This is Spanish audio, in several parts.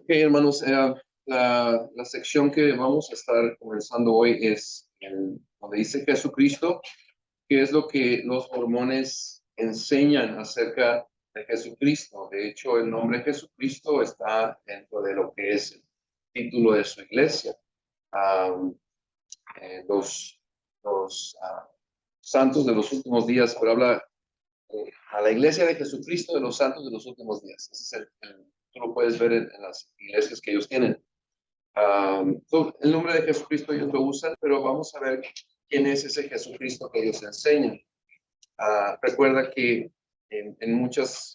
Ok, hermanos, la sección que vamos a estar comenzando hoy es donde dice Jesucristo, que es lo que los mormones enseñan acerca de Jesucristo. De hecho, el nombre Jesucristo está dentro de lo que es el título de su iglesia. Um, los santos de los últimos días, pero habla a la iglesia de Jesucristo de los santos de los últimos días. Ese es tú lo puedes ver en las iglesias que ellos tienen. El nombre de Jesucristo ellos lo usan, pero vamos a ver quién es ese Jesucristo que ellos enseñan. Recuerda que en muchas,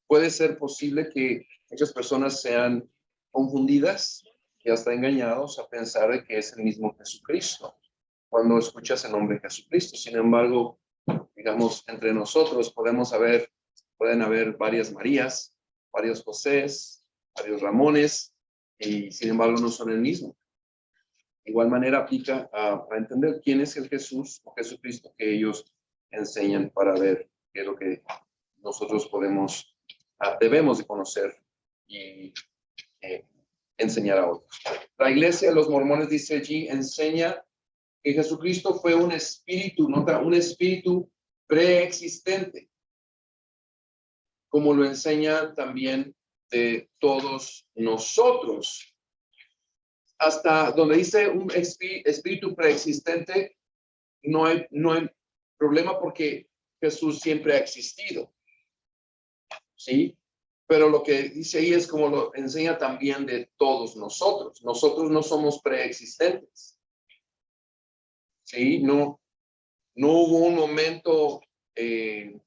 puede ser posible que muchas personas sean confundidas y hasta engañados a pensar de que es el mismo Jesucristo cuando escuchas el nombre Jesucristo. Sin embargo, digamos, entre nosotros pueden haber varias Marías, varios Josés, varios Ramones, y sin embargo no son el mismo. De igual manera aplica a entender quién es el Jesús o Jesucristo que ellos enseñan para ver qué es lo que nosotros debemos de conocer y enseñar a otros. La iglesia de los mormones, dice allí, enseña que Jesucristo fue un espíritu, nota, un espíritu preexistente, como lo enseña también de todos nosotros. Hasta donde dice un espíritu preexistente, no hay problema porque Jesús siempre ha existido, ¿sí? Pero lo que dice ahí es como lo enseña también de todos nosotros. Nosotros no somos preexistentes, ¿sí? No hubo un momento en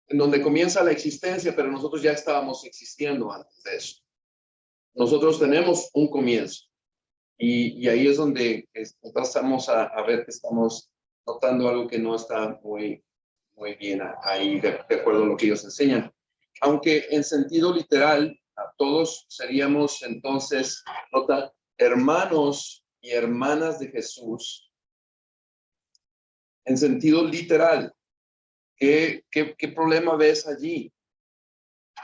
donde comienza la existencia, pero nosotros ya estábamos existiendo antes de eso. Nosotros tenemos un comienzo. Y ahí es donde empezamos a ver que estamos notando algo que no está muy bien ahí, de acuerdo a lo que ellos enseñan. Aunque en sentido literal, todos seríamos entonces, nota, hermanos y hermanas de Jesús. En sentido literal, ¿qué problema ves allí?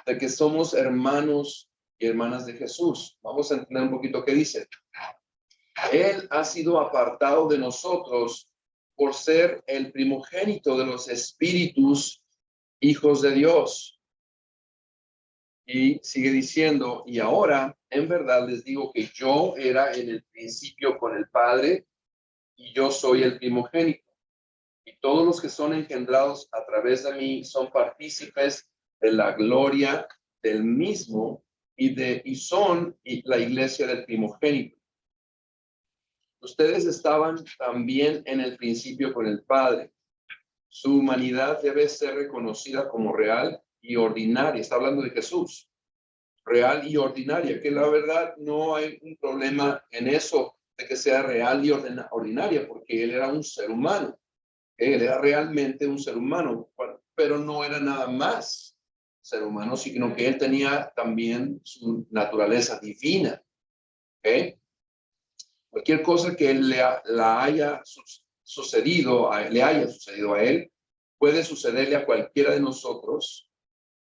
De que somos hermanos y hermanas de Jesús. Vamos a entender un poquito qué dice. Él ha sido apartado de nosotros por ser el primogénito de los espíritus, hijos de Dios. Y sigue diciendo, y ahora en verdad les digo que yo era en el principio con el Padre y yo soy el primogénito. Y todos los que son engendrados a través de mí son partícipes de la gloria del mismo y son la iglesia del primogénito. Ustedes estaban también en el principio con el Padre. Su humanidad debe ser reconocida como real y ordinaria. Está hablando de Jesús. Real y ordinaria, que la verdad no hay un problema en eso de que sea real y ordinaria, porque él era un ser humano. Él era realmente un ser humano, pero no era nada más ser humano, sino que él tenía también su naturaleza divina. ¿Okay? Cualquier cosa que le haya sucedido a él, puede sucederle a cualquiera de nosotros.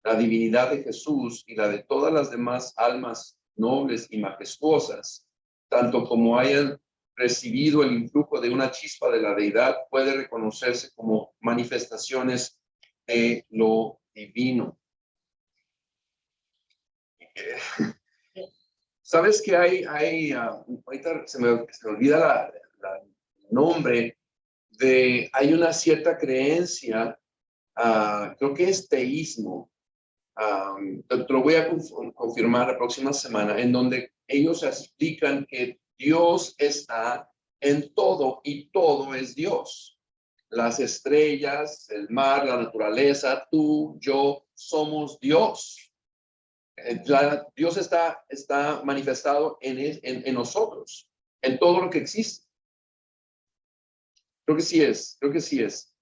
La divinidad de Jesús y la de todas las demás almas nobles y majestuosas, tanto como hayan recibido el influjo de una chispa de la deidad, puede reconocerse como manifestaciones de lo divino. ¿Sabes que ahorita se me olvida el nombre hay una cierta creencia, creo que es teísmo, te lo voy a confirmar la próxima semana, en donde ellos explican que Dios está en todo y todo es Dios. Las estrellas, el mar, la naturaleza, tú, yo, somos Dios. Dios está manifestado en nosotros, en todo lo que existe. Creo que sí es.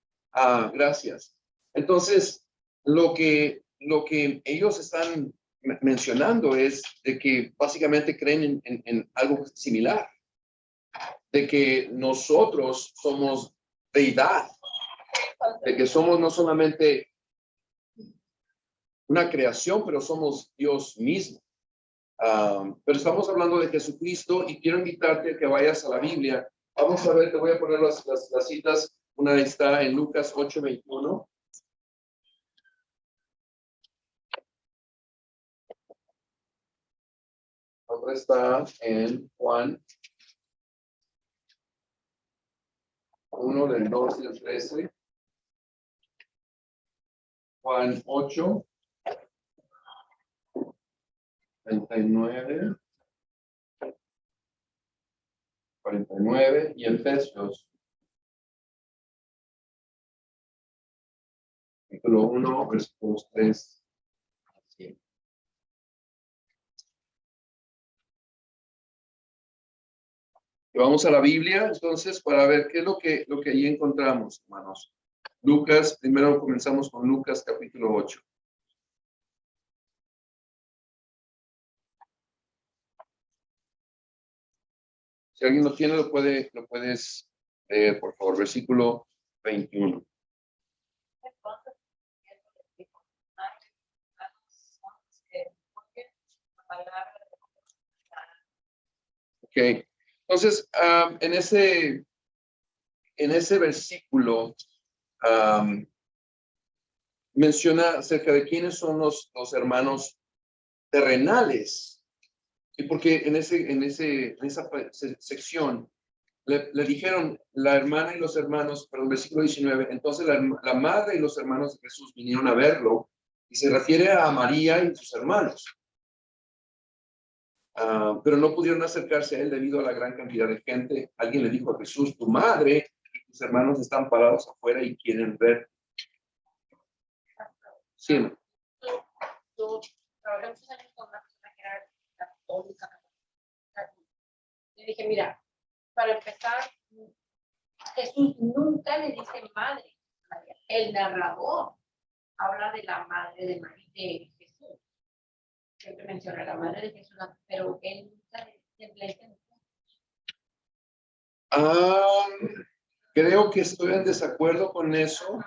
Gracias. Entonces, lo que ellos están mencionando es de que básicamente creen en algo similar, de que nosotros somos deidad, de que somos no solamente una creación, pero somos Dios mismo. Pero estamos hablando de Jesucristo y quiero invitarte a que vayas a la Biblia. Vamos a ver, te voy a poner las citas. Una está en Lucas 8:21. Otra está en Juan 1 del 12 al 13. Juan 8, 39, 49 y Efesios, capítulo 1, versículos 3. Y vamos a la Biblia, entonces, para ver qué es lo que ahí encontramos, hermanos. Lucas, primero comenzamos con Lucas, capítulo 8. Si alguien lo tiene, lo puedes leer, por favor, versículo 21. Ok, entonces, en ese versículo menciona acerca de quiénes son los hermanos terrenales. Y porque en esa sección le dijeron la hermana y los hermanos, pero el versículo 19, entonces la madre y los hermanos de Jesús vinieron a verlo y se refiere a María y sus hermanos. Pero no pudieron acercarse a él debido a la gran cantidad de gente. Alguien le dijo a Jesús, tu madre y tus hermanos están parados afuera y quieren ver. Sí. Yo trabajé muchos años con una persona que era católica. Le dije, mira, para empezar, Jesús nunca le dice madre. María. El narrador habla de la madre de María, de Jesús. Siempre menciona la madre de Jesús, pero él nunca le dice. Creo que estoy en desacuerdo con eso,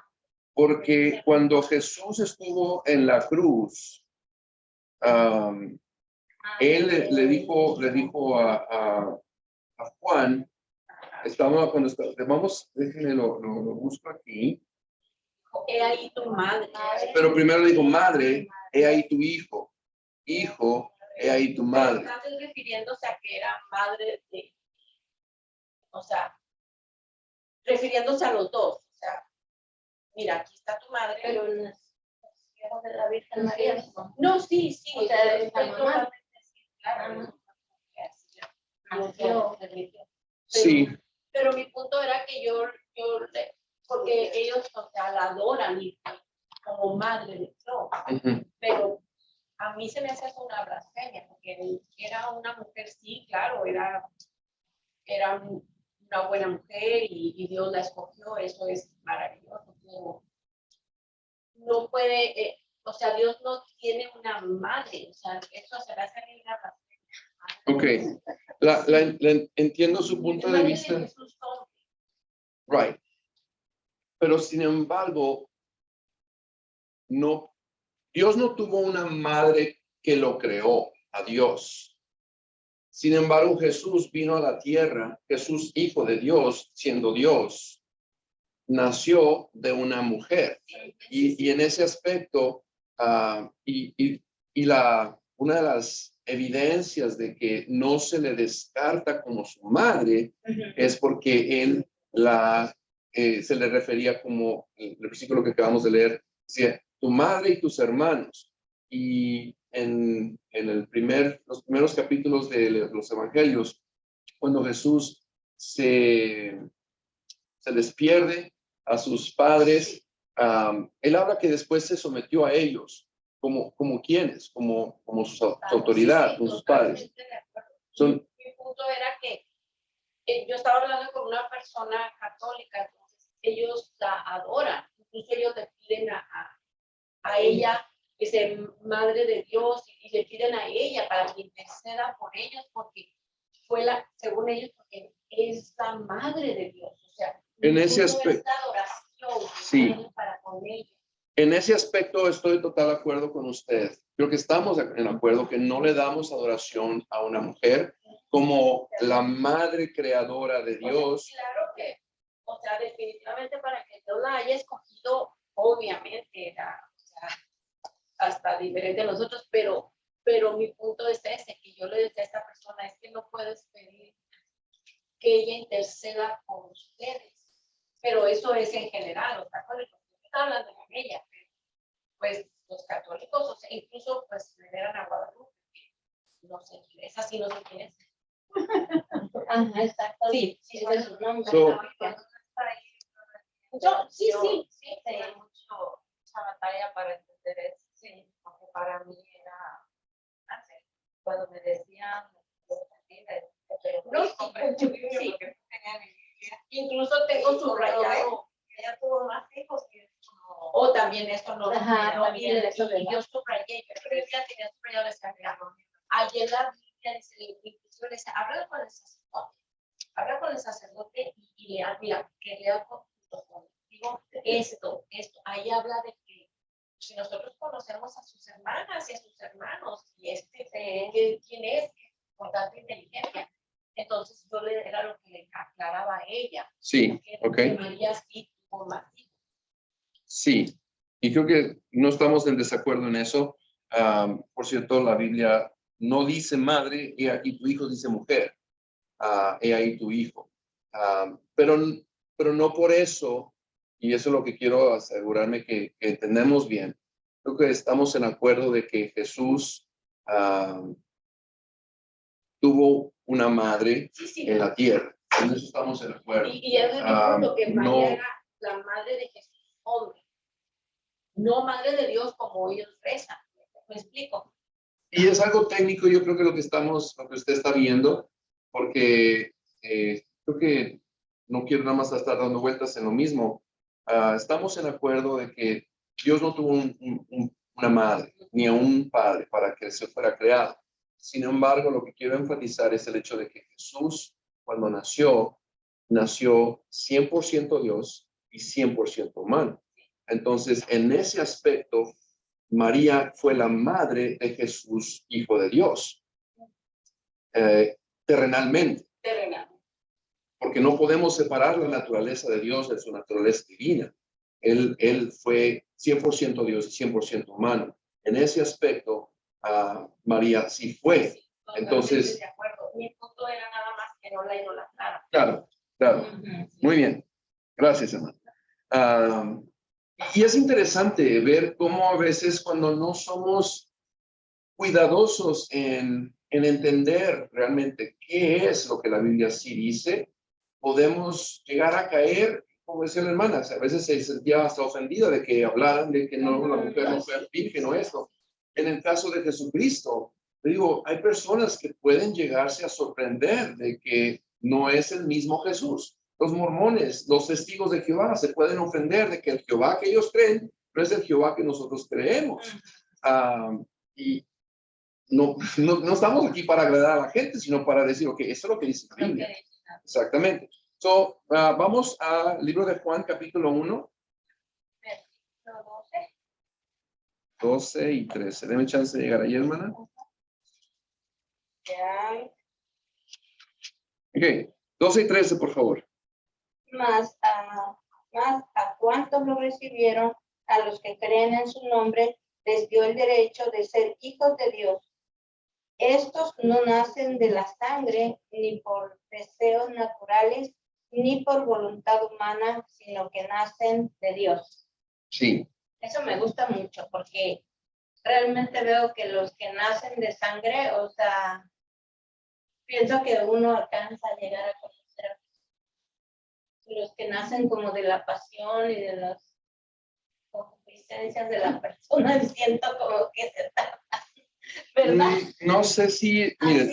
porque cuando Jesús estuvo en la cruz, él le dijo a Juan, vamos, déjenme lo busco aquí. He ahí tu madre. Pero primero le dijo, madre, he ahí tu hijo. Hijo, he ahí tu madre. Estás refiriéndose a que era madre de, o sea, refiriéndose a los dos. O sea, mira, aquí está tu madre. Pero no es hijo de la Virgen María. No, sí. O sea, es la mamá. Claro. Sí. Pero mi punto era que yo porque ellos, o sea, la adoran como madre de Dios. Pero a mí se me hace una blasfemia, porque era una mujer, sí, claro, era una buena mujer y Dios la escogió, eso es maravilloso. Pero no puede, o sea, Dios no tiene una madre, o sea, eso se le hace una blasfemia. Ok, entiendo su punto de vista. Right. Pero sin embargo, Dios no tuvo una madre que lo creó, a Dios. Sin embargo, Jesús vino a la tierra, Jesús, hijo de Dios, siendo Dios, nació de una mujer. Y en ese aspecto, una de las evidencias de que no se le descarta como su madre es porque él se le refería como el versículo que acabamos de leer, decía, tu madre y tus hermanos. Y en los primeros capítulos de los evangelios, cuando Jesús se les pierde a sus padres, él habla que después se sometió a ellos, como quienes, como su autoridad, como sus padres. Mi punto era que yo estaba hablando con una persona católica, entonces ellos la adoran, incluso ellos le piden a ella que sea madre de Dios y le piden a ella para que interceda por ellos, porque según ellos, porque es la madre de Dios, o sea, en ese aspecto, esta adoración sí. para con ella. En ese aspecto estoy total de acuerdo con usted. Creo que estamos en acuerdo que no le damos adoración a una mujer como la madre creadora de Dios. Claro que, o sea, definitivamente para que Dios la haya escogido, obviamente era, o sea, hasta diferente de nosotros, pero mi punto es ese, que yo le decía a esta persona, es que no puedes pedir que ella interceda con ustedes, pero eso es en general, los católicos, no está hablando con ella, pues los católicos, o sea, incluso pues veneran a Guadalupe, no sé, esa sí no sé quién es. Ajá, exacto. Sí, sí, es su nombre. Sí, hay mucha batalla para entender eso. Sí, porque para mí era, cuando me decían, no, sí, incluso tengo subrayado. Ella tuvo más hijos que o también esto no. Ajá, también eso, y yo subrayé, yo creo que ya tenía subrayado esa carga. Ayer la Biblia dice, habla con el sacerdote. Habla con el sacerdote y le habla, que lea contigo esto. Ahí habla de que si nosotros conocemos a sus hermanas y a sus hermanos, y quién es, con tanta inteligencia. Entonces yo era lo que le aclaraba a ella. Sí, ok. Que María sí tuvo más hijos. Sí, y creo que no estamos en desacuerdo en eso. Por cierto, la Biblia no dice madre, y tu hijo dice mujer. He ahí tu hijo. Pero no por eso, y eso es lo que quiero asegurarme que entendemos bien. Creo que estamos en acuerdo de que Jesús tuvo una madre en la tierra. En eso estamos en acuerdo. Y es el punto que María era la madre de Jesús, hombre. No madre de Dios como ellos rezan. ¿Me explico? Y es algo técnico, yo creo que lo que usted está viendo, porque creo que no quiero nada más estar dando vueltas en lo mismo. Estamos en acuerdo de que Dios no tuvo una madre ni a un padre para que se fuera creado. Sin embargo, lo que quiero enfatizar es el hecho de que Jesús, cuando nació 100% Dios y 100% humano. Entonces, en ese aspecto, María fue la madre de Jesús, hijo de Dios, terrenalmente. Porque no podemos separar la naturaleza de Dios de su naturaleza divina. Él fue 100% Dios y 100% humano. En ese aspecto, María sí fue. Entonces, de acuerdo. Mi punto era nada más que no la idolatrara. Claro, claro. Muy bien. Gracias, hermano. Y es interesante ver cómo a veces cuando no somos cuidadosos en entender realmente qué es lo que la Biblia sí dice, podemos llegar a caer, como decía la hermana, a veces se sentía hasta ofendida de que hablaran de que no, la mujer no fue virgen o esto. En el caso de Jesucristo, digo, hay personas que pueden llegarse a sorprender de que no es el mismo Jesús. Los mormones, los testigos de Jehová se pueden ofender de que el Jehová que ellos creen no es el Jehová que nosotros creemos. Y no estamos aquí para agradar a la gente, sino para decir, ok, eso es lo que dice la Biblia. Exactamente. Vamos al libro de Juan, capítulo 1. 12 y 13. Deme chance de llegar ahí, hermana. Ok, 12 y 13, por favor. Más a cuantos lo recibieron, a los que creen en su nombre, les dio el derecho de ser hijos de Dios. Estos no nacen de la sangre, ni por deseos naturales, ni por voluntad humana, sino que nacen de Dios. Sí. Eso me gusta mucho porque realmente veo que los que nacen de sangre, o sea, pienso que uno alcanza a llegar a conocer los que nacen como de la pasión y de las concupiscencias de la persona, siento como que se trata, ¿verdad? No sé si, miren,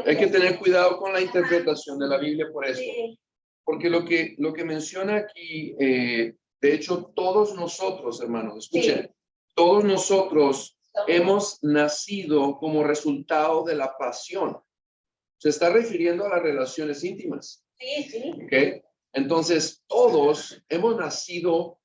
hay que tener cuidado con la interpretación de la Biblia por eso. Sí. Porque lo que menciona aquí, de hecho, todos nosotros, hermanos, escuchen, sí. Todos nosotros hemos nacido como resultado de la pasión. Se está refiriendo a las relaciones íntimas. Sí, sí. ¿Okay? Entonces, todos hemos nacido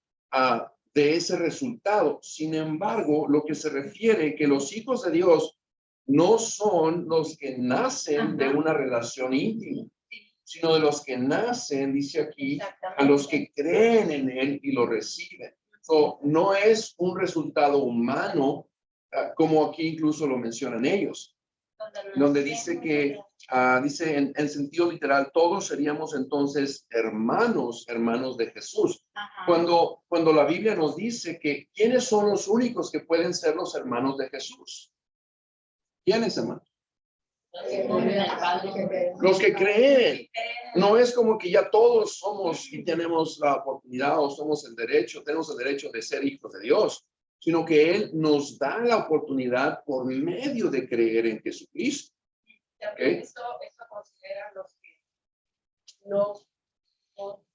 de ese resultado. Sin embargo, lo que se refiere que los hijos de Dios no son los que nacen de una relación íntima, sino de los que nacen, dice aquí, a los que creen en Él y lo reciben. So, no es un resultado humano, como aquí incluso lo mencionan ellos, donde dice que, dice en sentido literal, todos seríamos entonces hermanos de Jesús. Cuando la Biblia nos dice que ¿quiénes son los únicos que pueden ser los hermanos de Jesús? ¿Quiénes, hermanos? Los que creen. No es como que ya todos somos y tenemos la oportunidad o tenemos el derecho de ser hijos de Dios, sino que Él nos da la oportunidad por medio de creer en Jesucristo. ¿Okay? Eso considera los que no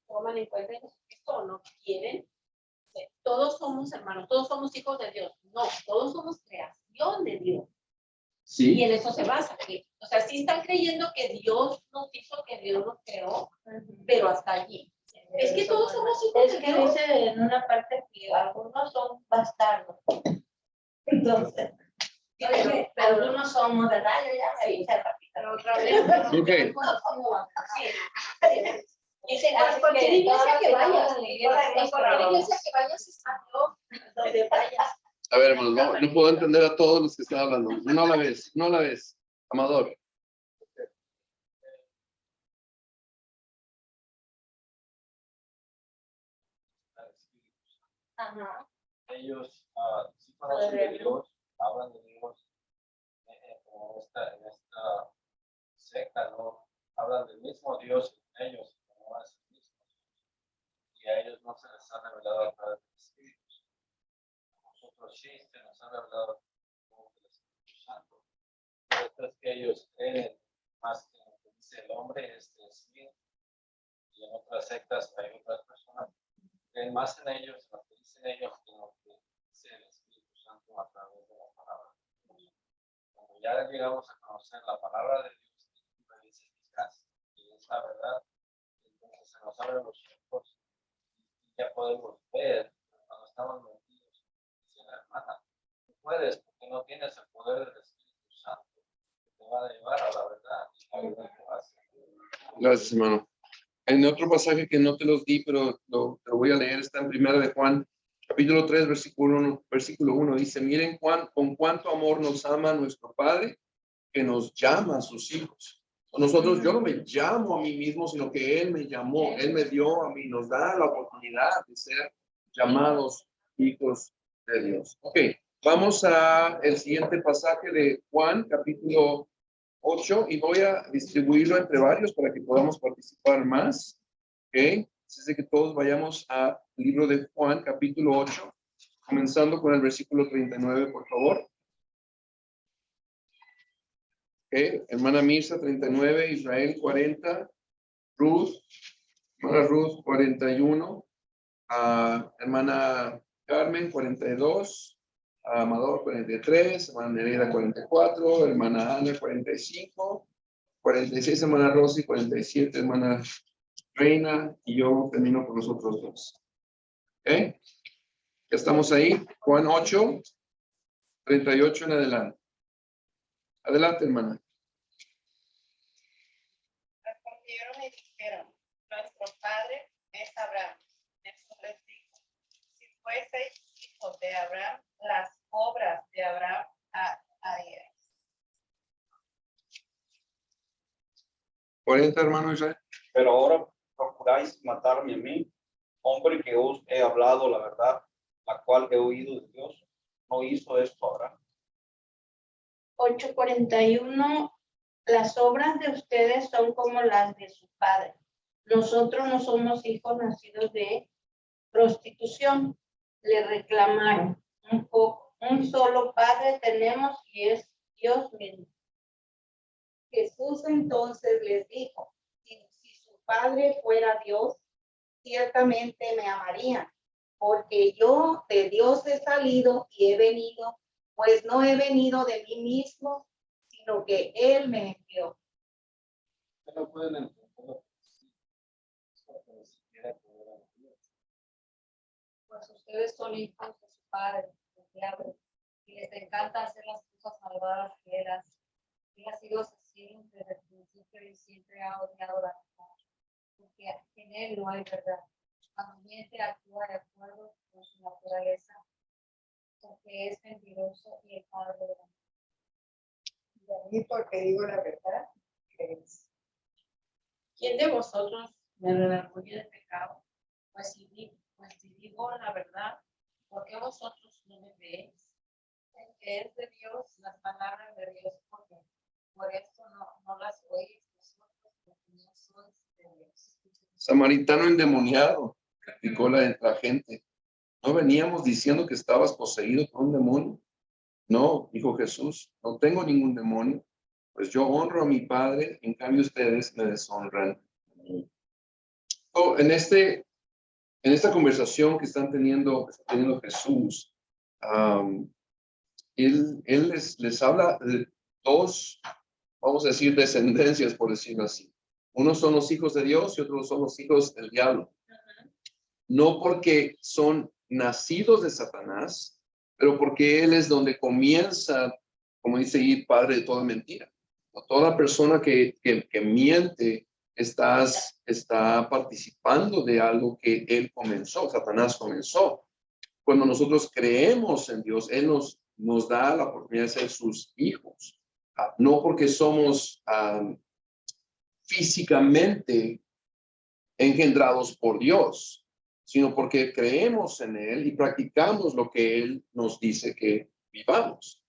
toman en cuenta Jesucristo o no quieren. Todos somos hermanos, todos somos hijos de Dios. No, todos somos creación de Dios. Sí. Y en eso se basa. O sea, sí están creyendo que Dios nos hizo, que Dios nos creó, pero hasta allí. Es que todos somos hijos de Dios. Dice en una parte que algunos son bastardos. Entonces, pero algunos somos, ¿verdad? Yo ya me hice el capítulo otra vez. Okay. Dice, cualquier iglesia que vayas, está Dios, donde vayas. A ver, hermanos, no puedo entender a todos los que están hablando. No a la vez. Amador. Ajá. Ellos sí conocen de Dios, hablan de Dios, como en esta secta, ¿no? Hablan del mismo Dios en ellos, como es el mismo Dios. Y a ellos no se les ha revelado a través del Espíritu. Nosotros sí se nos ha revelado como el Espíritu Santo. Pero esto es que ellos creen más que lo que dice el hombre, sí. Y en otras sectas hay otras personas que creen más en ellos, en lo que dicen ellos, que lo que dice el Espíritu Santo a través de la palabra de Dios. Cuando ya llegamos a conocer la palabra de Dios, que es eficaz, y es la verdad, entonces se nos abren los ojos y ya podemos ver cuando estamos metidos. Dice la hermana, no puedes porque no tienes el poder del Espíritu Santo que te va a llevar a la verdad y la verdad te va a hacer. Gracias, hermano. En otro pasaje que no te los di, pero te lo voy a leer, está en Primera de Juan, capítulo 3, versículo 1, dice, miren con cuánto amor nos ama nuestro Padre, que nos llama a sus hijos. Nosotros, yo no me llamo a mí mismo, sino que Él me llamó, Él me dio a mí, nos da la oportunidad de ser llamados hijos de Dios. Ok, vamos a el siguiente pasaje de Juan, capítulo 8, y voy a distribuirlo entre varios para que podamos participar más. Ok, así que todos vayamos al libro de Juan, capítulo 8, comenzando con el versículo 39, por favor. Okay. Hermana Mirza, 39, Israel, 40, hermana Ruth, 41, hermana Carmen, 42, Amador, 43, hermana Nereida, 44, hermana Ana, 45, 46, hermana Rosy, 47, hermana Reina, y yo termino con los otros dos. ¿Ok? Ya estamos ahí, Juan 8, 38 en adelante. Adelante, hermana. Respondieron y dijeron, nuestro padre es Abraham. Jesús les dijo, si fueseis hijos de Abraham, las obras de Abraham haríais. 40, hermano Israel. Pero ahora procuráis matarme a mí, hombre que os he hablado la verdad, la cual he oído de Dios. ¿No hizo esto Abraham? 8:41. Las obras de ustedes son como las de su padre. Nosotros no somos hijos nacidos de prostitución. Le reclamaron un poco. Un solo padre tenemos y es Dios mismo. Jesús entonces les dijo, si su padre fuera Dios, ciertamente me amarían, porque yo de Dios he salido y he venido, pues no he venido de mí mismo, sino que Él me envió. No pueden entender lo que sí, porque ni siquiera pudieron Dios. pues ustedes son hijos de su padre, el diablo, y les encanta hacer las cosas malvadas que él hace. Él ha sido asesino desde el principio y siempre ha odiado la verdad, porque en él no hay verdad. Cuando miente, actúa de acuerdo con su naturaleza, porque es mentiroso y el padre de la mentira. Y a mí, porque digo la verdad, ¿crees? ¿Quién de vosotros me redarguye de pecado? Pues si digo la verdad, ¿por qué vosotros no me veis? El que es de Dios, las palabras de Dios, porque por esto no las oís vosotros, porque no sois de Dios. Samaritano endemoniado, criticó la gente. ¿No veníamos diciendo que estabas poseído por un demonio? No, dijo Jesús, no tengo ningún demonio, pues yo honro a mi Padre, en cambio ustedes me deshonran. En esta conversación que está teniendo Jesús, él les habla de dos, vamos a decir, descendencias, por decirlo así. Unos son los hijos de Dios y otros son los hijos del diablo. No porque son nacidos de Satanás, pero porque él es donde comienza, como dice ahí, padre de toda mentira. Toda persona que miente está participando de algo que él comenzó, Satanás comenzó. Cuando nosotros creemos en Dios, él nos da la oportunidad de ser sus hijos. No porque somos físicamente engendrados por Dios, sino porque creemos en él y practicamos lo que él nos dice que vivamos.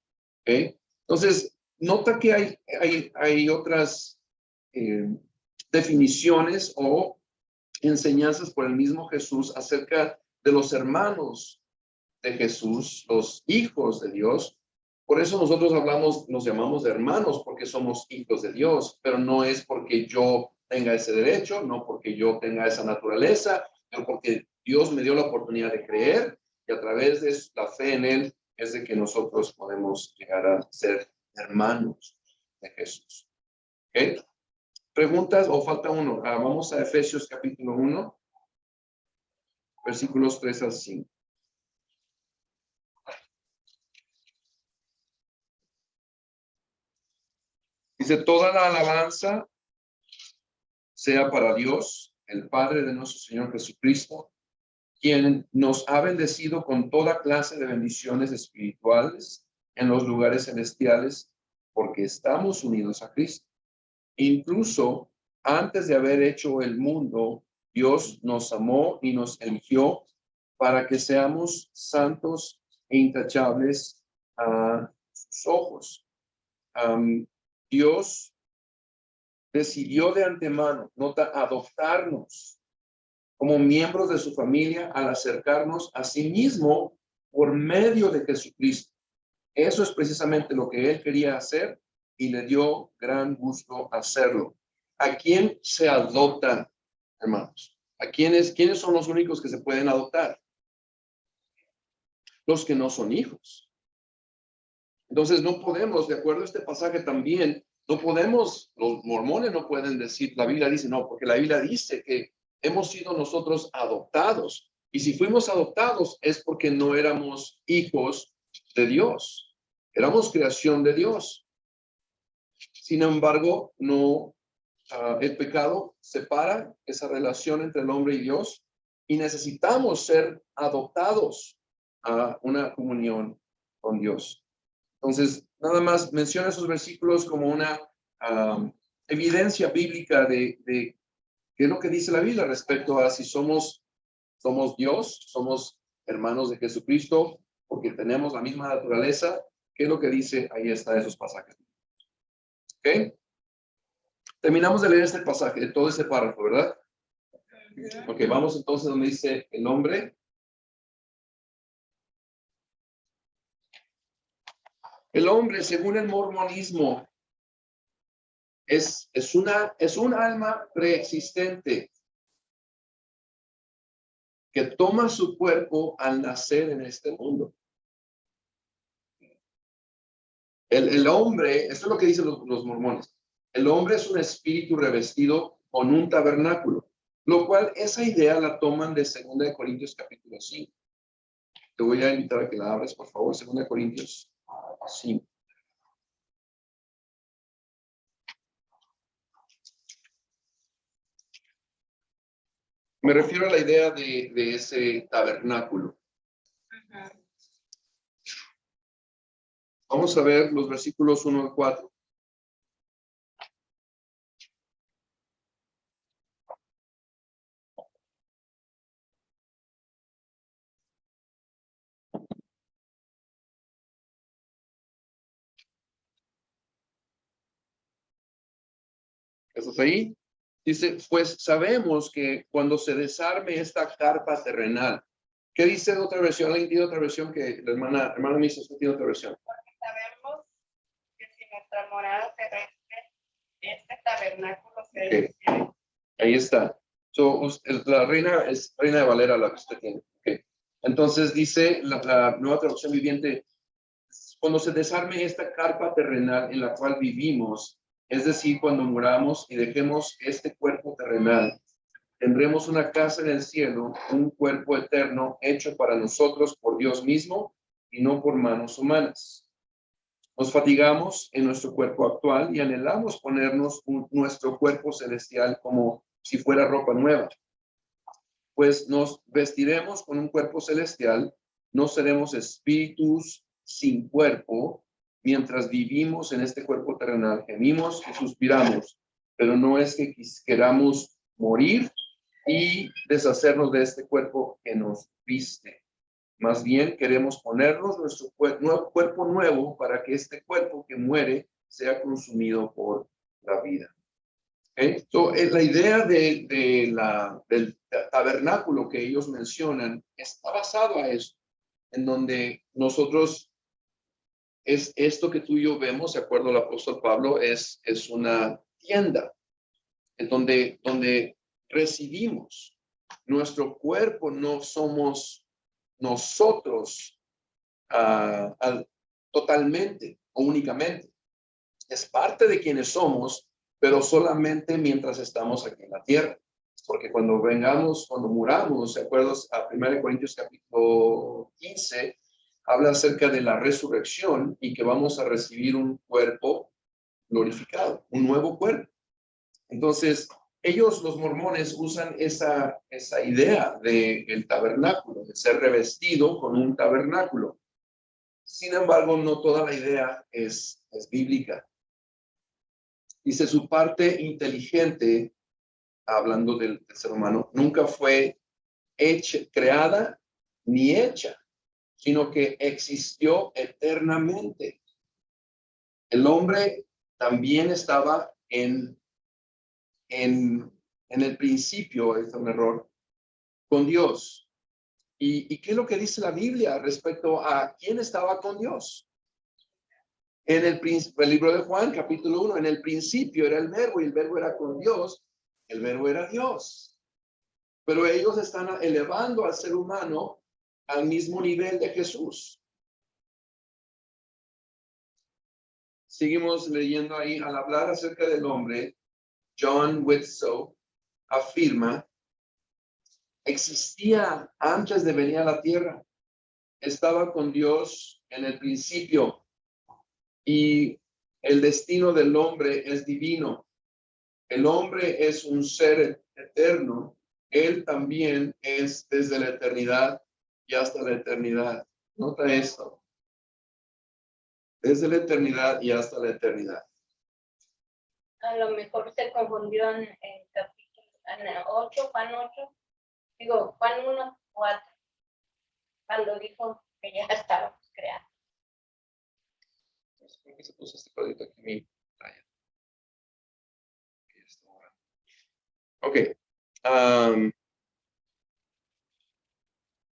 ¿Okay? Entonces, nota que hay otras definiciones o enseñanzas por el mismo Jesús acerca de los hermanos de Jesús, los hijos de Dios. Por eso nosotros nos llamamos de hermanos, porque somos hijos de Dios, pero no es porque yo tenga ese derecho, no porque yo tenga esa naturaleza, sino porque Dios me dio la oportunidad de creer y a través de la fe en Él es de que nosotros podemos llegar a ser hermanos de Jesús. ¿Okay? ¿Preguntas o falta uno? Vamos a Efesios capítulo 1, versículos 3 al 5. Dice, toda la alabanza sea para Dios, el Padre de nuestro Señor Jesucristo, quien nos ha bendecido con toda clase de bendiciones espirituales en los lugares celestiales, porque estamos unidos a Cristo. Incluso antes de haber hecho el mundo, Dios nos amó y nos eligió para que seamos santos e intachables a sus ojos. Dios decidió de antemano, nota, adoptarnos como miembros de su familia al acercarnos a sí mismo por medio de Jesucristo. Eso es precisamente lo que él quería hacer y le dio gran gusto hacerlo. ¿A quién se adoptan, hermanos? ¿Quiénes son los únicos que se pueden adoptar? Los que no son hijos. Entonces no podemos, de acuerdo a este pasaje también, no podemos, los mormones no pueden decir, la Biblia dice no, porque la Biblia dice que hemos sido nosotros adoptados. Y si fuimos adoptados es porque no éramos hijos de Dios. Éramos creación de Dios. Sin embargo, no, el pecado separa esa relación entre el hombre y Dios y necesitamos ser adoptados a una comunión con Dios. Entonces, nada más menciona esos versículos como una evidencia bíblica de qué es lo que dice la Biblia respecto a si somos Dios, somos hermanos de Jesucristo, porque tenemos la misma naturaleza. ¿Qué es lo que dice? Ahí está esos pasajes. ¿Ok? Terminamos de leer este pasaje, de todo ese párrafo, ¿verdad? Ok, vamos entonces donde dice el hombre. El hombre, según el mormonismo, es un alma preexistente que toma su cuerpo al nacer en este mundo. El hombre, esto es lo que dicen los mormones, el hombre es un espíritu revestido con un tabernáculo, lo cual esa idea la toman de 2 Corintios capítulo 5. Te voy a invitar a que la abres, por favor, 2 Corintios 5. Me refiero a la idea de ese tabernáculo. Vamos a ver los versículos 1 al 4. ¿Estás ahí? Dice, pues sabemos que cuando se desarme esta carpa terrenal, ¿qué dice de otra versión? ¿Alguien tiene otra versión que la hermana Misa tiene otra versión? Porque sabemos que si nuestra morada terrestre, este tabernáculo se Okay. Ahí está. So, la reina es Reina de Valera la que usted tiene. Okay. Entonces dice la nueva traducción viviente, cuando se desarme esta carpa terrenal en la cual vivimos, es decir, cuando muramos y dejemos este cuerpo terrenal, tendremos una casa en el cielo, un cuerpo eterno hecho para nosotros por Dios mismo y no por manos humanas. Nos fatigamos en nuestro cuerpo actual y anhelamos ponernos nuestro cuerpo celestial como si fuera ropa nueva. Pues nos vestiremos con un cuerpo celestial, no seremos espíritus sin cuerpo, mientras vivimos en este cuerpo terrenal, gemimos y suspiramos, pero no es que queramos morir y deshacernos de este cuerpo que nos viste. Más bien queremos ponernos nuestro cuerpo nuevo para que este cuerpo que muere sea consumido por la vida. Esto es la idea del tabernáculo que ellos mencionan, está basado a eso, en donde nosotros, es esto que tú y yo vemos, de acuerdo al apóstol Pablo, es una tienda, en donde recibimos. Nuestro cuerpo no somos nosotros totalmente o únicamente. Es parte de quienes somos, pero solamente mientras estamos aquí en la tierra. Porque cuando muramos, ¿de acuerdo? A 1 Corintios capítulo 15, habla acerca de la resurrección y que vamos a recibir un cuerpo glorificado, un nuevo cuerpo. Entonces, ellos, los mormones, usan esa idea del tabernáculo, de ser revestido con un tabernáculo. Sin embargo, no toda la idea es bíblica. Dice, su parte inteligente, hablando del ser humano, nunca fue creada ni hecha, sino que existió eternamente. El hombre también estaba en el principio, es un error, con Dios. ¿Y qué es lo que dice la Biblia respecto a quién estaba con Dios? En el libro de Juan, capítulo 1, en el principio era el verbo y el verbo era con Dios, el verbo era Dios. Pero ellos están elevando al ser humano al mismo nivel de Jesús. Seguimos leyendo ahí, al hablar acerca del hombre, John Widtsoe afirma, existía antes de venir a la tierra, estaba con Dios en el principio y el destino del hombre es divino. El hombre es un ser eterno, él también es desde la eternidad y hasta la eternidad. Nota esto. Desde la eternidad y hasta la eternidad. A lo mejor se confundió en capítulo 8, Juan 8, digo, Juan 1, 4, cuando dijo que ya estábamos creados. ¿Por qué se puso este cuadrito aquí en mi pantalla? Ok.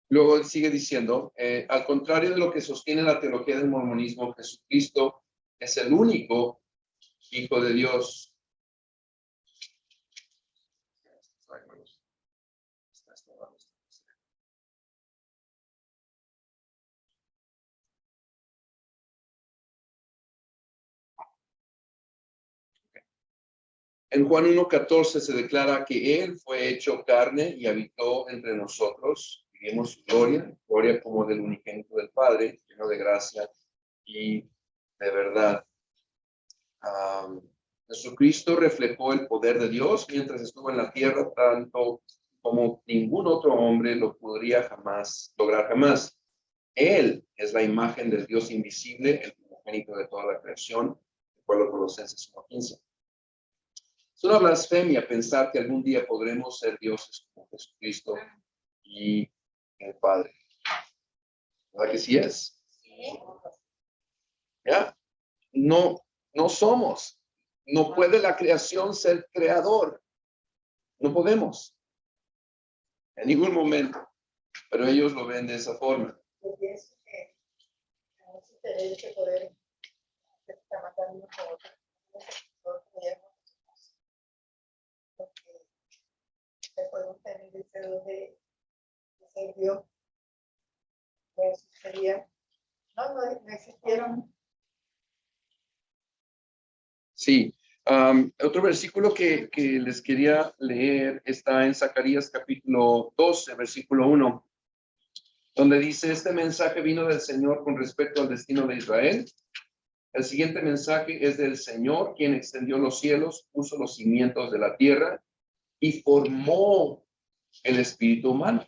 Luego sigue diciendo, al contrario de lo que sostiene la teología del mormonismo, Jesucristo es el único Hijo de Dios. En Juan 1:14 se declara que Él fue hecho carne y habitó entre nosotros, vimos su gloria, gloria como del unigénito del Padre, lleno de gracia y de verdad. Jesucristo reflejó el poder de Dios mientras estuvo en la tierra, tanto como ningún otro hombre lo podría jamás lograr jamás. Él es la imagen del Dios invisible, el unigénito de toda la creación, de acuerdo a Colosenses 1:15. Es una blasfemia pensar que algún día podremos ser dioses como Jesucristo y el Padre. ¿Verdad que sí es? ¿Ya? No somos. No puede la creación ser creador. No podemos. En ningún momento. Pero ellos lo ven de esa forma. Yo pienso que tenemos tener que poder estar matando a otros. Porque podemos tener el deseo de ser Dios. No existiría. No existieron. Sí. Otro versículo que les quería leer está en Zacarías capítulo 12, versículo 1, donde dice, este mensaje vino del Señor con respecto al destino de Israel. El siguiente mensaje es del Señor, quien extendió los cielos, puso los cimientos de la tierra y formó el espíritu humano.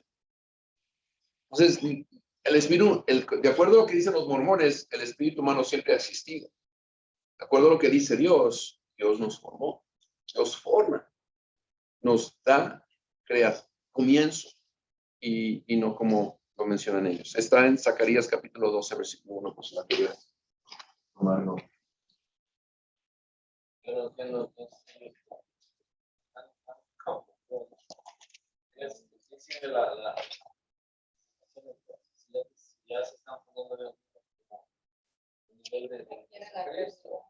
Entonces, el espíritu, de acuerdo a lo que dicen los mormones, el espíritu humano siempre ha existido. De acuerdo a lo que dice Dios, Dios nos formó, nos forma, nos da, crea comienzo y no como lo mencionan ellos. Está en Zacarías capítulo 12, versículo 1, pues la quería tomarlo. Pero que no es difícil ya se están poniendo el nivel de Cristo.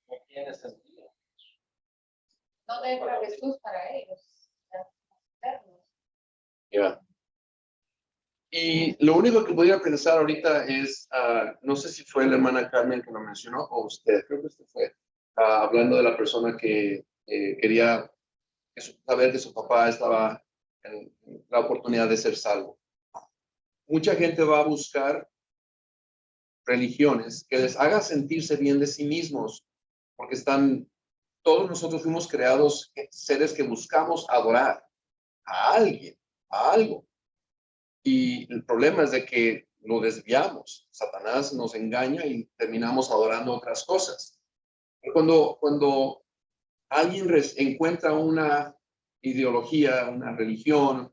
No tiene sentido. ¿Dónde entra Jesús para ellos? Ya. Y lo único que podría pensar ahorita es, no sé si fue la hermana Carmen que lo mencionó o usted, creo que usted fue, hablando de la persona que quería saber que su papá estaba en la oportunidad de ser salvo. Mucha gente va a buscar religiones que les haga sentirse bien de sí mismos, porque todos nosotros fuimos creados seres que buscamos adorar a alguien, a algo. Y el problema es de que lo desviamos. Satanás nos engaña y terminamos adorando otras cosas. Y cuando alguien encuentra una ideología, una religión,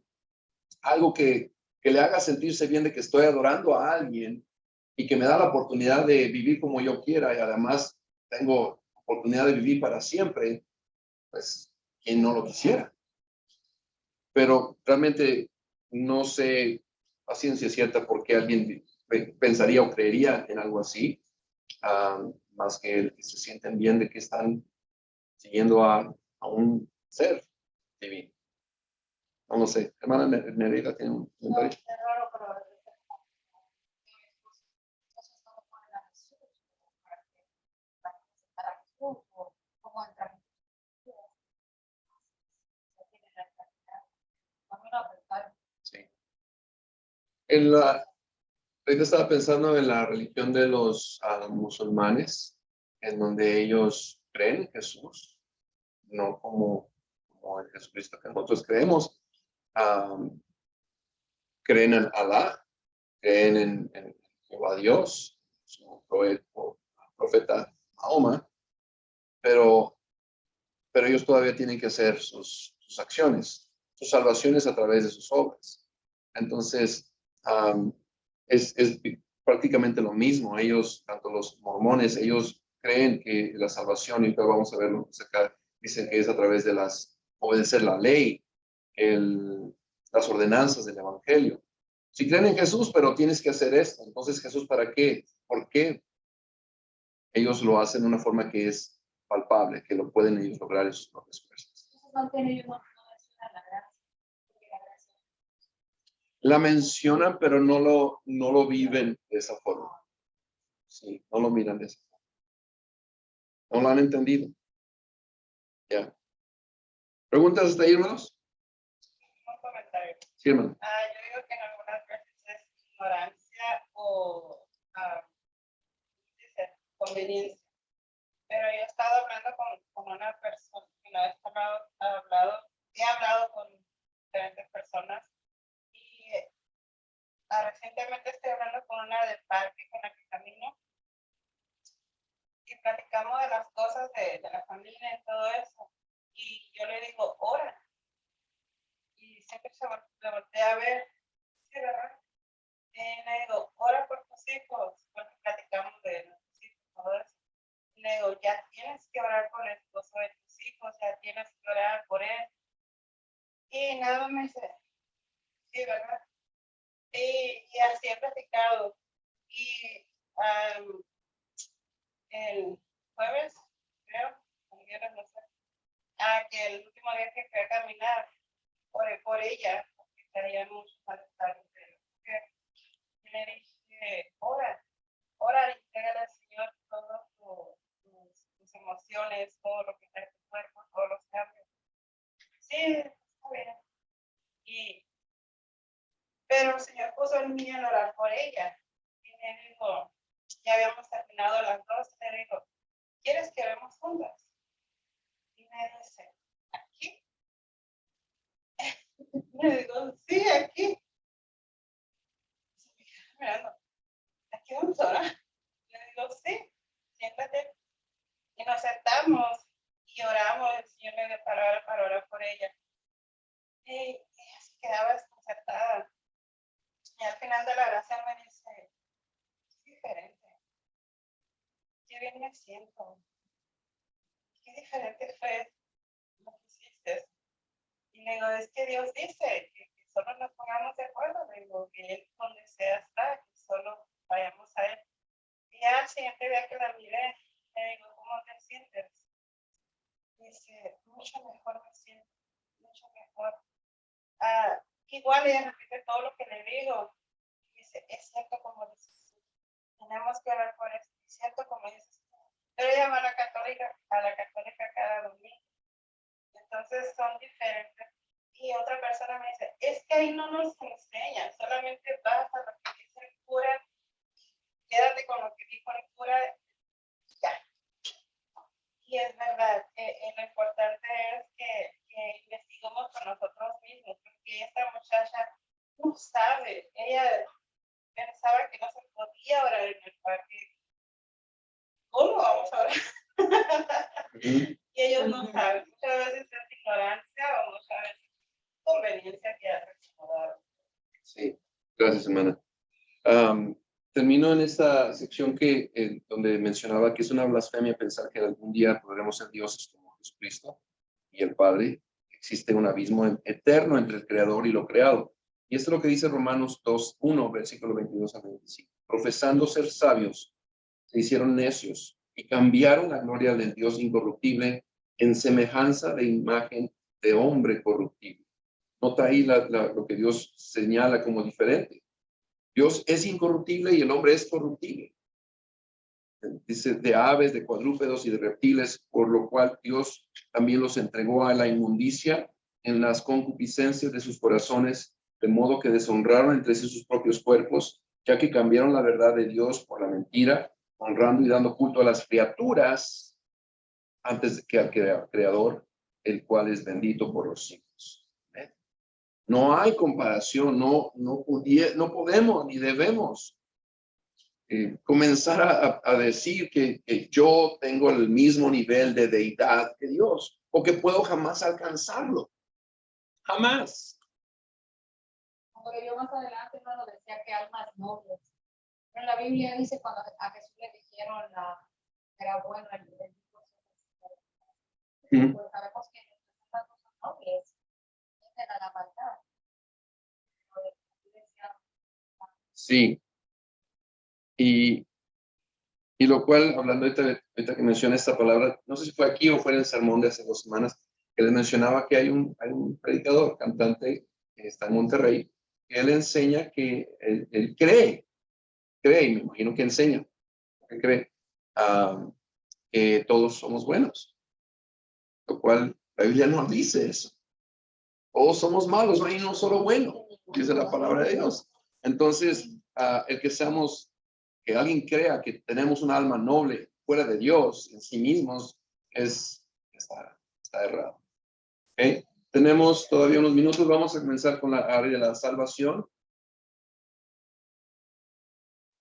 algo que le haga sentirse bien de que estoy adorando a alguien y que me da la oportunidad de vivir como yo quiera y además tengo oportunidad de vivir para siempre, pues, ¿quién no lo quisiera? Pero realmente no sé a ciencia cierta por qué alguien pensaría o creería en algo así, más que el que se sienten bien de que están siguiendo a un ser divino. No lo sé. Hermana Nereida tiene un comentario. Es raro, pero cómo entra. Sí. Ahorita estaba pensando en la religión de los musulmanes, en donde ellos creen en Jesús, no como el Jesucristo que nosotros creemos. Creen en Alá, creen en Jehová Dios, su profeta Mahoma, pero ellos todavía tienen que hacer sus acciones, sus salvaciones a través de sus obras. Entonces, es prácticamente lo mismo. Ellos, tanto los mormones, ellos creen que la salvación, y ahora vamos a verlo acá, dicen que es a través de obedecer la ley, las ordenanzas del evangelio. Si creen en Jesús, pero tienes que hacer esto, entonces Jesús, ¿para qué? ¿Por qué? Ellos lo hacen de una forma que es palpable, que lo pueden ellos lograr en sus propias fuerzas. La mencionan, pero no lo viven de esa forma. Sí, no lo miran de esa forma. No lo han entendido. Ya. ¿Preguntas hasta ahí, hermanos? Un comentario. Sí. Sí, hermano. Yo digo que en algunas veces es ignorancia o dice, conveniencia. Pero yo he estado hablando con una persona, he hablado con diferentes personas y recientemente estoy hablando con una del parque con la que camino y platicamos de las cosas de la familia y todo eso. Y yo le digo, ora. Y siempre me voltea a ver, sí, ¿verdad? Y le digo, ora por tus hijos, porque platicamos de nuestros hijos, todo eso. Y le digo, ya tienes que orar por el esposo de tus hijos, ya tienes que orar por él. Y nada me dice, sí, ¿verdad? Y así he platicado. Y el jueves, creo, el viernes, no sé, que el último día que fui a caminar, oré por ella, porque estaría mucho malestar de la mujer. Y le dije, ora, ora y entrégale al Señor todas tus emociones, todo lo que trae tu cuerpo, todos los cambios. Sí, está bien. Pero el Señor puso en mí en orar por ella. Y me dijo, ya habíamos terminado las dos, y me dijo, ¿quieres que oremos juntas? Y me dice, ¿aquí? Me digo, sí, aquí. Mirando, ¿aquí vamos a orar? Le digo, sí, siéntate. Y nos sentamos y oramos. El Señor me dio palabra para orar por ella. Y ella se quedaba desconcertada. Y al final de la oración me dice, es diferente. Qué bien me siento. Qué diferente fue lo que hiciste. Y le digo, es que Dios dice que solo nos pongamos de acuerdo. Le digo, que Él donde sea está, que solo vayamos a Él. Y ya al siguiente día que la miré, le digo, ¿cómo te sientes? Dice, mucho mejor me siento, mucho mejor. Igual ella repite todo lo que le digo. Dice, es cierto como dices, tenemos que hablar por esto, es cierto como dices. Pero ella va a la católica cada domingo. Entonces son diferentes. Y otra persona me dice, es que ahí no nos enseñan, solamente vas a lo que dice el cura, quédate con lo que dijo el cura, ya. Y es verdad, lo importante es que investiguemos con nosotros mismos, porque esta muchacha no sabe, ella pensaba que no se podía orar en el parque. ¿Cómo vamos a orar? Y ellos no saben, muchas veces es ignorancia o muchas veces conveniencia que hacen acomodar. Sí, gracias, hermana. Termino en esta sección donde mencionaba que es una blasfemia pensar que algún día podremos ser dioses como Jesucristo y el Padre. Existe un abismo eterno entre el Creador y lo creado. Y esto es lo que dice Romanos 2:1, versículo 22 a 25. Profesando ser sabios, se hicieron necios y cambiaron la gloria del Dios incorruptible en semejanza de imagen de hombre corruptible. Nota ahí lo que Dios señala como diferente. Dios es incorruptible y el hombre es corruptible. Dice, de aves, de cuadrúpedos y de reptiles, por lo cual Dios también los entregó a la inmundicia en las concupiscencias de sus corazones, de modo que deshonraron entre sí sus propios cuerpos, ya que cambiaron la verdad de Dios por la mentira, honrando y dando culto a las criaturas antes que al Creador, el cual es bendito por los siglos. No hay comparación, no podemos ni debemos comenzar a decir que yo tengo el mismo nivel de deidad que Dios o que puedo jamás alcanzarlo. Jamás. Como que yo más adelante no lo decía que almas nobles. Pero la Biblia dice cuando a Jesús le dijeron era bueno el pues sabemos que las almas son nobles, tienden a la maldad. Sí. Y lo cual, hablando ahorita que menciona esta palabra, no sé si fue aquí o fue en el sermón de hace 2 semanas, que les mencionaba que hay un predicador, cantante, que está en Monterrey, que él enseña que él cree, y me imagino que enseña, que cree que todos somos buenos, lo cual la Biblia no dice eso. Todos somos malos, no hay uno solo bueno. dice la palabra de Dios. Entonces, el que alguien crea que tenemos un alma noble fuera de Dios, en sí mismos, está errado. ¿Okay? Tenemos todavía unos minutos, vamos a comenzar con la área de la salvación.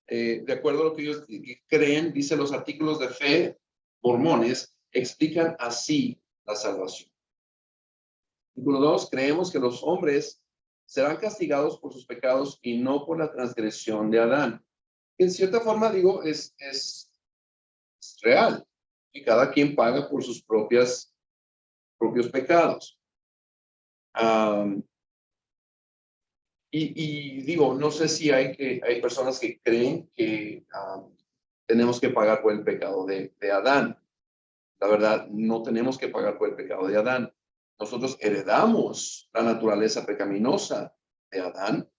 De acuerdo a lo que ellos creen, dice los artículos de fe mormones, explican así la salvación. Artículo 2, creemos que los hombres serán castigados por sus pecados y no por la transgresión de Adán. En cierta forma, digo, es real. Y cada quien paga por sus propios pecados. Y digo, no sé si hay personas que creen que tenemos que pagar por el pecado de Adán. La verdad, no tenemos que pagar por el pecado de Adán. Nosotros heredamos la naturaleza pecaminosa de Adán,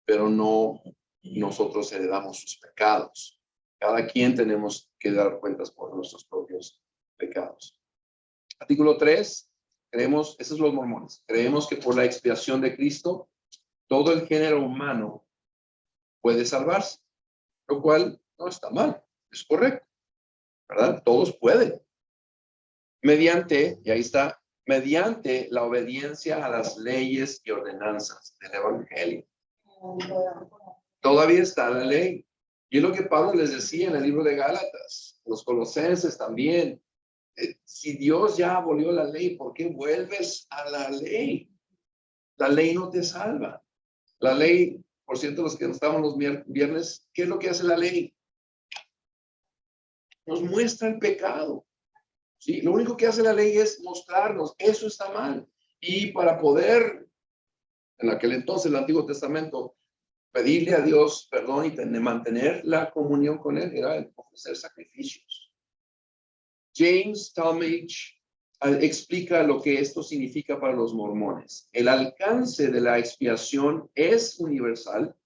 pero no nosotros heredamos sus pecados. Cada quien tenemos que dar cuentas por nuestros propios pecados. Artículo 3, creemos, esos son los mormones, creemos que por la expiación de Cristo, todo el género humano puede salvarse, lo cual no está mal, es correcto, ¿verdad? Todos pueden. Mediante, y ahí está, mediante la obediencia a las leyes y ordenanzas del Evangelio. Todavía está la ley. Y es lo que Pablo les decía en el libro de Gálatas, los colosenses también. Si Dios ya abolió la ley, ¿por qué vuelves a la ley? La ley no te salva. La ley, por cierto, los que estamos los viernes, ¿qué es lo que hace la ley? Nos muestra el pecado. ¿Sí? Lo único que hace la ley es mostrarnos, eso está mal. Y para poder, en aquel entonces, el Antiguo Testamento, pedirle a Dios perdón y mantener la comunión con Él, era el ofrecer sacrificios. James Talmage explica lo que esto significa para los mormones. El alcance de la expiación es universal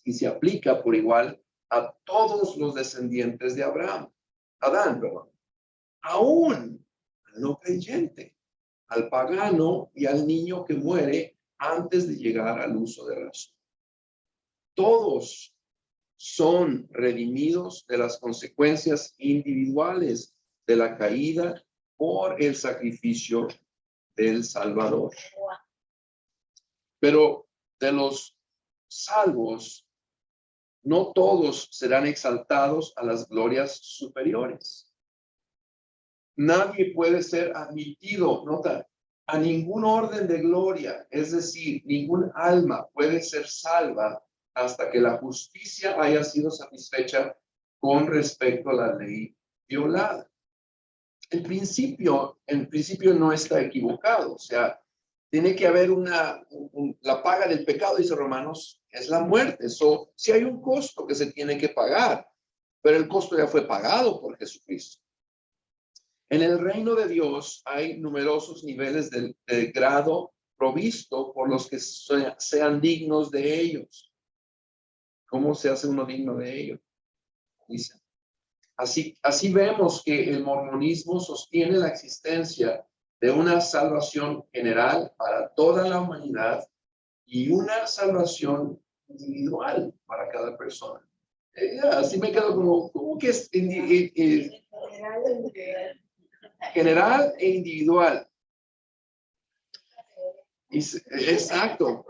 y se aplica por igual a todos los descendientes de Adán, perdón. Aún al no creyente, al pagano y al niño que muere antes de llegar al uso de razón. Todos son redimidos de las consecuencias individuales de la caída por el sacrificio del Salvador. Pero de los salvos, no todos serán exaltados a las glorias superiores. Nadie puede ser admitido, nota, a ningún orden de gloria, es decir, ningún alma puede ser salva hasta que la justicia haya sido satisfecha con respecto a la ley violada. En principio no está equivocado, o sea, tiene que haber la paga del pecado, dice Romanos, es la muerte. Eso, sí hay un costo que se tiene que pagar, pero el costo ya fue pagado por Jesucristo. En el reino de Dios hay numerosos niveles de grado provisto por los que sean dignos de ellos. ¿Cómo se hace uno digno de ellos? Dice. Así vemos que el mormonismo sostiene la existencia de una salvación general para toda la humanidad y una salvación individual para cada persona. Así me quedo como que es general e individual. Exacto.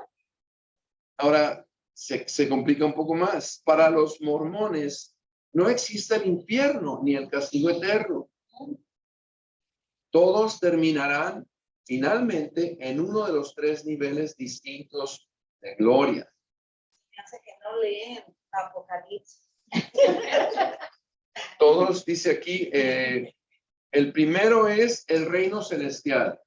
Ahora se complica un poco más. Para los mormones no existe el infierno ni el castigo eterno. Todos terminarán finalmente en uno de los tres niveles distintos de gloria. Hace que no leen Apocalipsis. Todos, dice aquí, el primero es el reino celestial,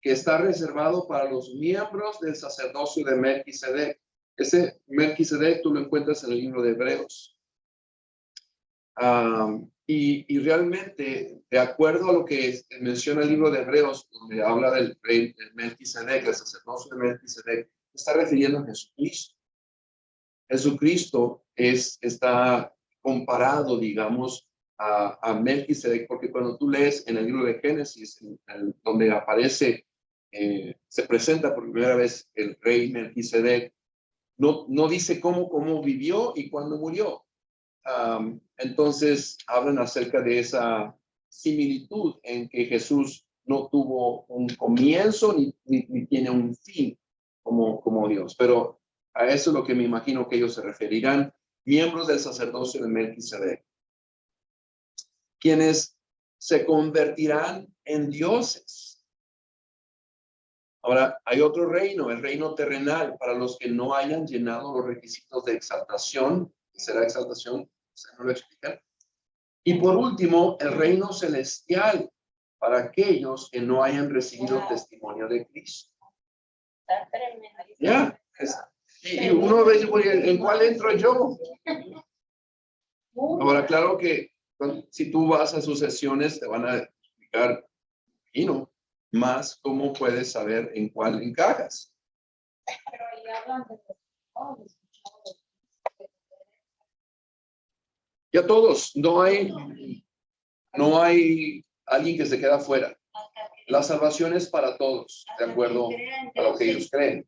que está reservado para los miembros del sacerdocio de Melquisedec. Ese Melquisedec tú lo encuentras en el libro de Hebreos. Y realmente, de acuerdo a lo que menciona el libro de Hebreos, donde habla del rey de Melquisedec, el sacerdocio de Melquisedec, está refiriendo a Jesucristo. Jesucristo está comparado, digamos, a Melquisedec, porque cuando tú lees en el libro de Génesis, donde aparece se presenta por primera vez el rey Melquisedec, no dice cómo vivió y cuándo murió. Entonces hablan acerca de esa similitud en que Jesús no tuvo un comienzo ni tiene un fin como Dios. Pero a eso es lo que me imagino que ellos se referirán, miembros del sacerdocio de Melquisedec, quienes se convertirán en dioses. Ahora, hay otro reino, el reino terrenal, para los que no hayan llenado los requisitos de exaltación. ¿Será exaltación? ¿Se no lo explican? Y por último, el reino celestial, para aquellos que no hayan recibido testimonio de Cristo. Está tremendo. Ya. Y uno ve, ¿en cuál entro yo? Ahora, claro que si tú vas a sus sesiones, te van a explicar, más cómo puedes saber en cuál encajas. Pero ahí hablan de los Ya todos, no hay alguien que se queda fuera. La salvación es para todos, de acuerdo a lo que ellos creen.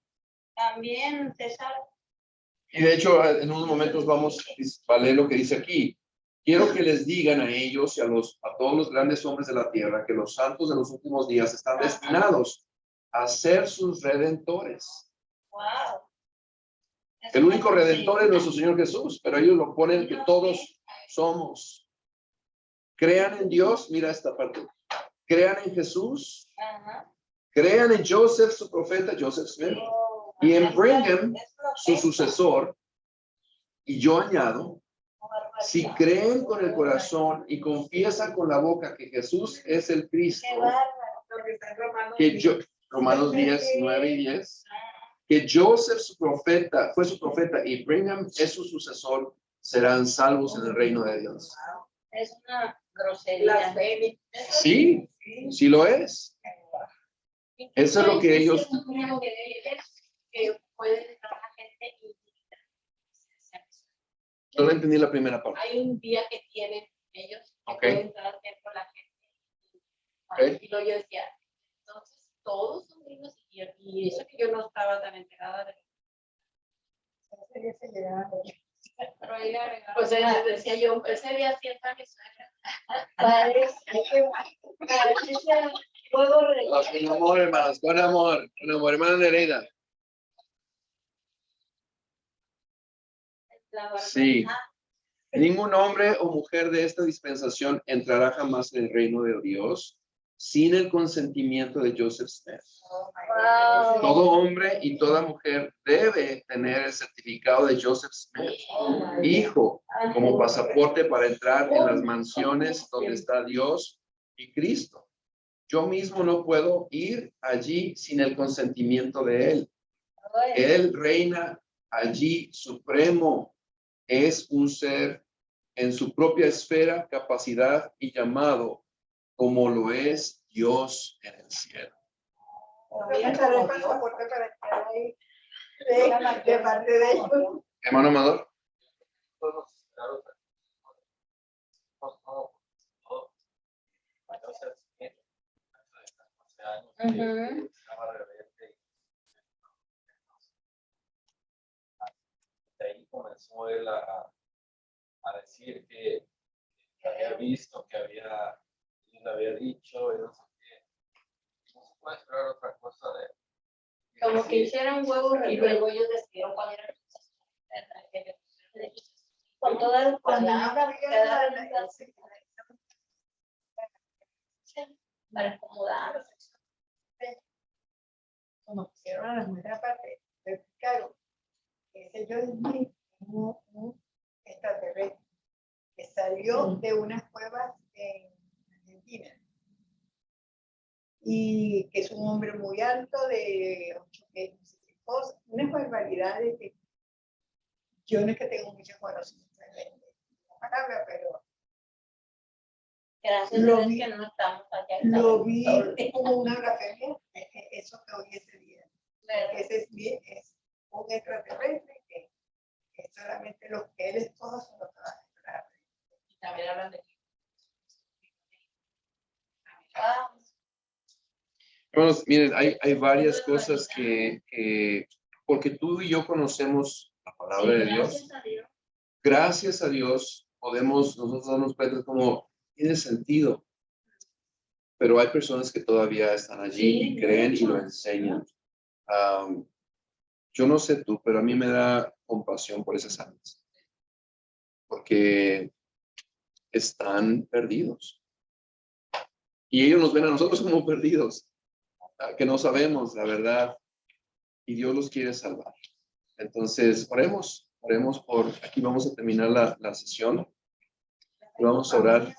También te salva. Y de hecho, en unos momentos vamos a leer lo que dice aquí. Quiero que les digan a ellos y a todos los grandes hombres de la tierra que los santos de los últimos días están destinados a ser sus redentores. Wow. El único redentor es nuestro Señor Jesús, pero ellos lo ponen que todos somos. Crean en Dios, mira esta parte. Crean en Jesús, Ajá. crean en Joseph, su profeta, Joseph Smith, y en Brigham, su sucesor. Y yo añado, si creen con el corazón y confiesan con la boca que Jesús es el Cristo, Qué bárbaro. Romanos 10, 9 y 10, que Joseph fue su profeta y Brigham es su sucesor, serán salvos en el reino de Dios. Es una grosería. Sí, sí lo es. Eso es lo que ellos... que pueden entrar la gente y No entendí la primera parte. hay un día que tienen ellos que Ok. pueden entrar con la gente. Ok. Y luego yo decía, entonces todos son gringos y eso que yo no estaba tan enterada de. Pero ahí le agregaron. Pues ella decía yo, ese día sienta mi suegra. Parece juego Con amor, hermanos, con amor, hermana Nereida. Sí. Ningún hombre o mujer de esta dispensación entrará jamás en el reino de Dios sin el consentimiento de Joseph Smith. Wow. Todo hombre y toda mujer debe tener el certificado de Joseph Smith, hijo, como pasaporte para entrar en las mansiones donde está Dios y Cristo. Yo mismo no puedo ir allí sin el consentimiento de él. Él reina allí supremo. Es un ser en su propia esfera, capacidad y llamado, como lo es Dios en el cielo. Hermano Amador. De ahí comenzó él a decir que había visto, que había dicho, y no sé qué. No se puede esperar otra cosa de él. Como que hicieron huevos y luego ellos decidieron cuál era Con todas las palabras para acomodar. Como pusieron a la primera parte, le explicaron que ese yo un extraterrestre que salió de unas cuevas en Argentina y que es un hombre muy alto de 8 pies, no sé qué cosa, unas barbaridades que yo no es que tengo muchos conocimientos de la palabra, pero Gracias Lo a Dios vi. que no estamos allá. lo vi como una blasfemia, eso que oí ese día. Ese es un extraterrestre que solamente los que él es todo son los que van a entrar. Y también hablan de. Hermanos, miren, hay varias cosas que, porque tú y yo conocemos la palabra de Dios, gracias a Dios podemos nosotros darnos cuenta como tiene sentido. Pero hay personas que todavía están allí y creen y lo enseñan. Yo no sé tú, pero a mí me da compasión por esas almas. Porque están perdidos. Y ellos nos ven a nosotros como perdidos, que no sabemos la verdad. Y Dios los quiere salvar. Entonces, oremos por, aquí vamos a terminar la sesión. Y vamos a orar.